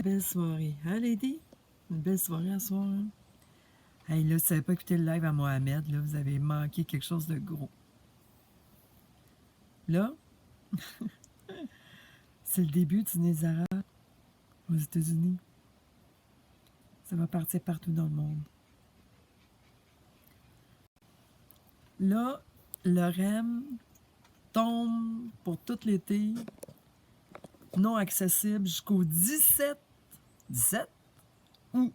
belle soirée. Hein, Lady? Une belle soirée à soir. Hein? Hey, là, si vous n'avez pas écouté le live à Mohamed, là, vous avez manqué quelque chose de gros. Là, c'est le début du Nézara aux États-Unis. Ça va partir partout dans le monde. Là, le REM tombe pour tout l'été, non accessible jusqu'au 17 août.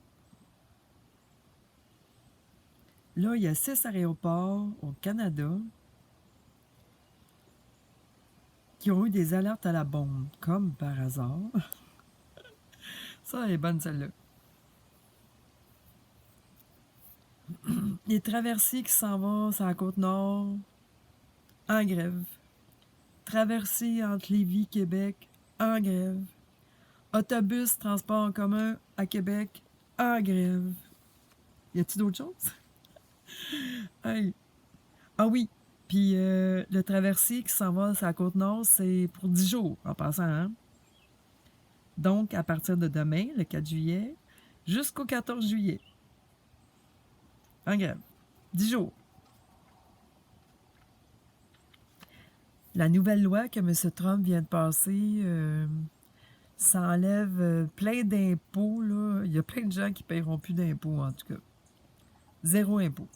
Là, il y a 6 aéroports au Canada qui ont eu des alertes à la bombe, comme par hasard. Ça, elle est bonne, celle-là. Les traversiers qui s'en vont sur la Côte-Nord, en grève. Traversée entre Lévis, Québec, en grève. Autobus, transport en commun à Québec, en grève. Y a-t-il d'autres choses? Hey. Ah oui, puis le traversier qui s'en va sur la Côte-Nord, c'est pour 10 jours, en passant, hein? Donc, à partir de demain, le 4 juillet, jusqu'au 14 juillet. En grève. 10 jours. La nouvelle loi que M. Trump vient de passer, ça enlève plein d'impôts. Là. Il y a plein de gens qui ne paieront plus d'impôts, en tout cas. Zéro impôt.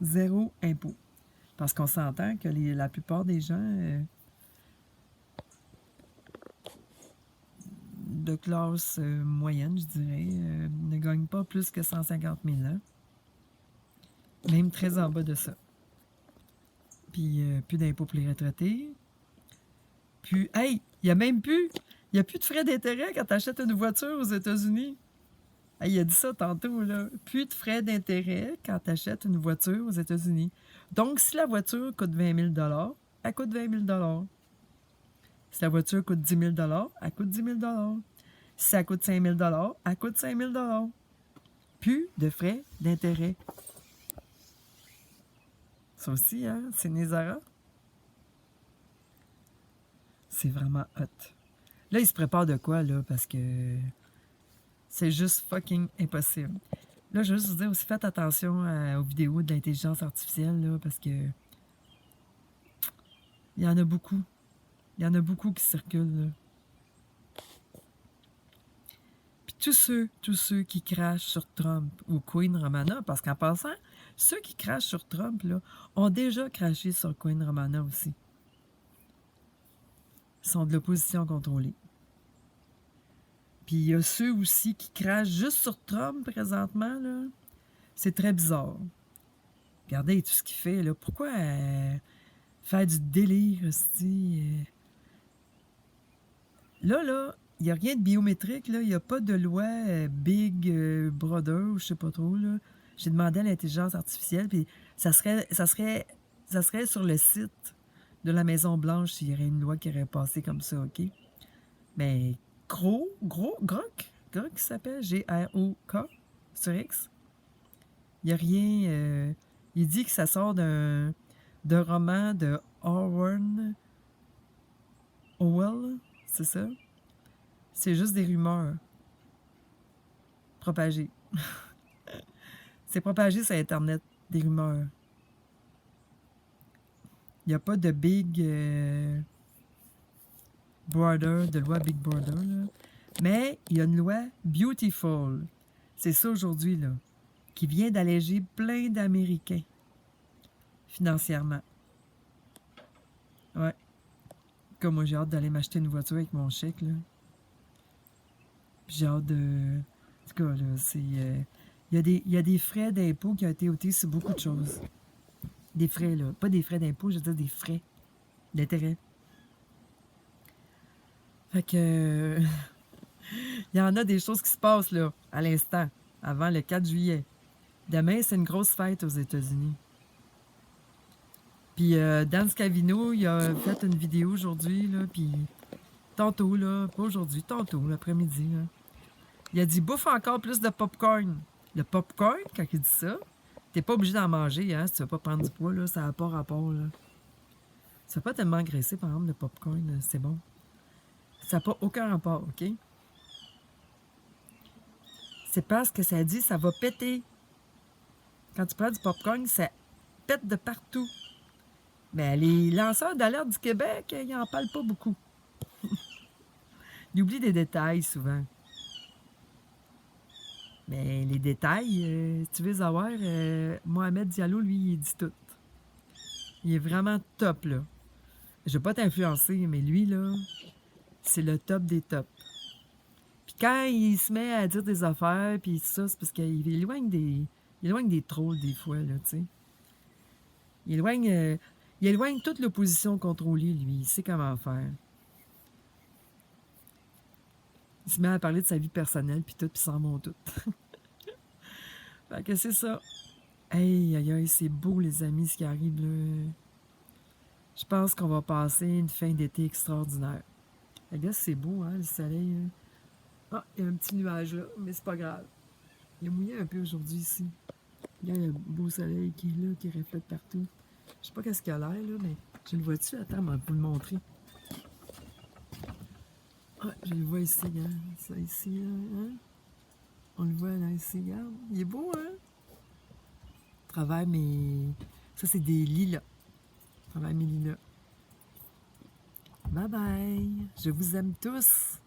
Zéro impôt. Parce qu'on s'entend que la plupart des gens de classe moyenne, je dirais, ne gagnent pas plus que 150 000 ans. Même très en bas de ça. Puis plus d'impôts pour les retraités. Puis, hey, il n'y a même plus... Il n'y a plus de frais d'intérêt quand tu achètes une voiture aux États-Unis. Hey, il a dit ça tantôt, là. Plus de frais d'intérêt quand tu achètes une voiture aux États-Unis. Donc, si la voiture coûte 20 000 elle coûte 20 000 Si la voiture coûte 10 000 elle coûte 10 000 Si ça coûte 5 000 elle coûte 5 000 Plus de frais d'intérêt. Ça aussi, hein, c'est Nézara. C'est vraiment hot. Là, il se prépare de quoi, là, parce que c'est juste fucking impossible. Là, je veux juste vous dire aussi, faites attention aux vidéos de l'intelligence artificielle, là, parce que il y en a beaucoup. Il y en a beaucoup qui circulent, là. Puis tous ceux qui crachent sur Trump ou Queen Romana, parce qu'en passant, ceux qui crachent sur Trump, là, ont déjà craché sur Queen Romana aussi. Ils sont de l'opposition contrôlée. Puis il y a ceux aussi qui crachent juste sur Trump présentement, là. C'est très bizarre. Regardez tout ce qu'il fait, là. Pourquoi faire du délire, aussi? Là, il n'y a rien de biométrique, là. Il n'y a pas de loi Big Brother, ou je sais pas trop, là. J'ai demandé à l'intelligence artificielle, puis ça serait sur le site de la Maison-Blanche s'il y aurait une loi qui aurait passé comme ça, OK? Mais Grok qui s'appelle Grok sur X. Il n'y a rien. Il dit que ça sort d'un roman de Orwell, c'est ça? C'est juste des rumeurs propagées. C'est propagé sur Internet, des rumeurs. Il n'y a pas de Big Brother, de loi Big Brother, là. Mais il y a une loi Beautiful. C'est ça aujourd'hui, là, qui vient d'alléger plein d'Américains financièrement. Ouais. Comme moi, j'ai hâte d'aller m'acheter une voiture avec mon chèque, là. Puis j'ai hâte de... En tout cas, là, c'est... Il y a des frais d'impôt qui ont été ôtés sur beaucoup de choses. Des frais, là. Pas des frais d'impôt, je veux dire des frais d'intérêt. Fait que... il y en a des choses qui se passent, là, à l'instant, avant le 4 juillet. Demain, c'est une grosse fête aux États-Unis. Puis Dan Scavino, il a fait une vidéo aujourd'hui, là, puis tantôt, là, pas aujourd'hui, tantôt, l'après-midi, là. Il a dit « Bouffe encore plus de popcorn ». Le popcorn, quand il dit ça, t'es pas obligé d'en manger, hein, si tu veux pas prendre du poids, là, ça n'a pas rapport, là. Ça va pas tellement engraisser, par exemple, le popcorn, c'est bon. Ça n'a pas aucun rapport, OK? C'est parce que ça dit ça va péter. Quand tu prends du popcorn, ça pète de partout. Mais les lanceurs d'alerte du Québec, ils n'en parlent pas beaucoup. Ils oublient des détails souvent. Mais les détails, si tu veux les avoir, Mohamed Diallo, lui, il dit tout. Il est vraiment top, là. Je vais pas t'influencer, mais lui, là, c'est le top des tops. Puis quand il se met à dire des affaires, puis ça, c'est parce qu'il éloigne des trolls, des fois, là, tu sais. Il éloigne toute l'opposition contrôlée, lui. Il sait comment faire. Il se met à parler de sa vie personnelle, puis tout, puis s'en monte tout. Fait que c'est ça. Aïe, aïe, aïe, c'est beau, les amis, ce qui arrive, là. Je pense qu'on va passer une fin d'été extraordinaire. Regarde, c'est beau, hein, le soleil. Hein. Ah, il y a un petit nuage là, mais c'est pas grave. Il a mouillé un peu aujourd'hui ici. Regarde, il y a un beau soleil qui est là, qui reflète partout. Je sais pas qu'est-ce qu'il a l'air, là, mais je le vois-tu? Attends, on va vous le montrer. Ah, je le vois ici, regarde. Ça ici, là, hein? On le voit là, ici, regarde. Il est beau, hein? Je travaille mes... Ça, c'est des lilas. Je travaille mes lilas. Bye bye! Je vous aime tous!